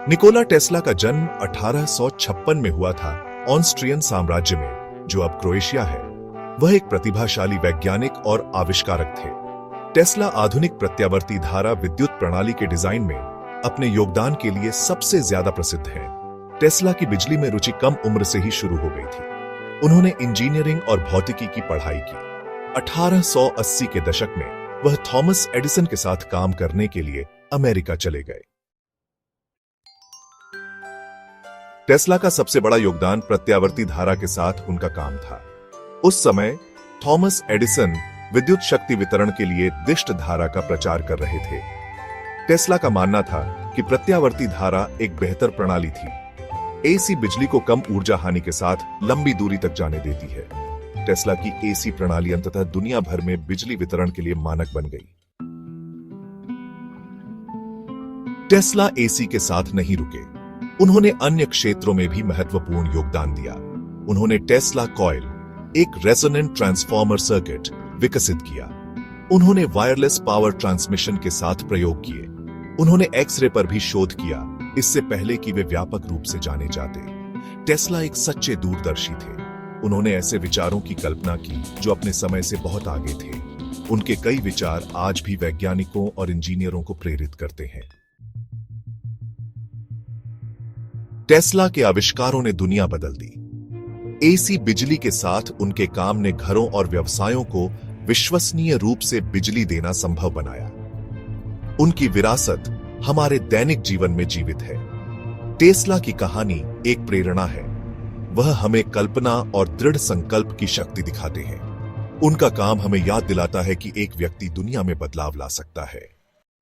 Nikola Tesla का जन्म 1856 में हुआ था ऑस्ट्रियन साम्राज्य में, जो अब क्रोएशिया है। वह एक प्रतिभाशाली वैज्ञानिक और आविष्कारक थे। टेस्ला आधुनिक प्रत्यावर्ती धारा विद्युत प्रणाली के डिजाइन में अपने योगदान के लिए सबसे ज्यादा प्रसिद्ध हैं। टेस्ला की बिजली में रुचि कम उम्र से ही शुरू हो गई थी। उन्होंने इंजीनियरिंग और भौतिकी की पढ़ाई की। 1880 के दशक में वह थॉमस एडिसन के साथ काम करने के लिए अमेरिका चले गए। टेस्ला का सबसे बड़ा योगदान प्रत्यावर्ती धारा के साथ उनका काम था। उस समय थॉमस एडिसन विद्युत शक्ति वितरण के लिए दिष्ट धारा का प्रचार कर रहे थे। टेस्ला का मानना था कि प्रत्यावर्ती धारा एक बेहतर प्रणाली थी। एसी बिजली को कम ऊर्जा हानि के साथ लंबी दूरी तक जाने देती है। टेस्ला की एसी प्रणाली अंततः दुनिया भर में बिजली वितरण के लिए मानक बन गई। टेस्ला एसी के साथ नहीं रुके। उन्होंने अन्य क्षेत्रों में भी महत्वपूर्ण योगदान दिया। उन्होंने टेस्ला कॉइल, एक रेजोनेंट ट्रांसफॉर्मर सर्किट, विकसित किया। उन्होंने वायरलेस पावर ट्रांसमिशन के साथ प्रयोग किए। उन्होंने एक्सरे पर भी शोध किया, इससे पहले कि वे व्यापक रूप से जाने जाते। टेस्ला एक सच्चे दूरदर्शी थे। उन्होंने ऐसे विचारों की कल्पना की जो अपने समय से बहुत आगे थे। उनके कई विचार आज भी वैज्ञानिकों और इंजीनियरों को प्रेरित करते हैं। टेस्ला के आविष्कारों ने दुनिया बदल दी। एसी बिजली के साथ उनके काम ने घरों और व्यवसायों को विश्वसनीय रूप से बिजली देना संभव बनाया। उनकी विरासत हमारे दैनिक जीवन में जीवित है। टेस्ला की कहानी एक प्रेरणा है। वह हमें कल्पना और दृढ़ संकल्प की शक्ति दिखाते हैं। उनका काम हमें याद दिलाता है कि एक व्यक्ति दुनिया में बदलाव ला सकता है।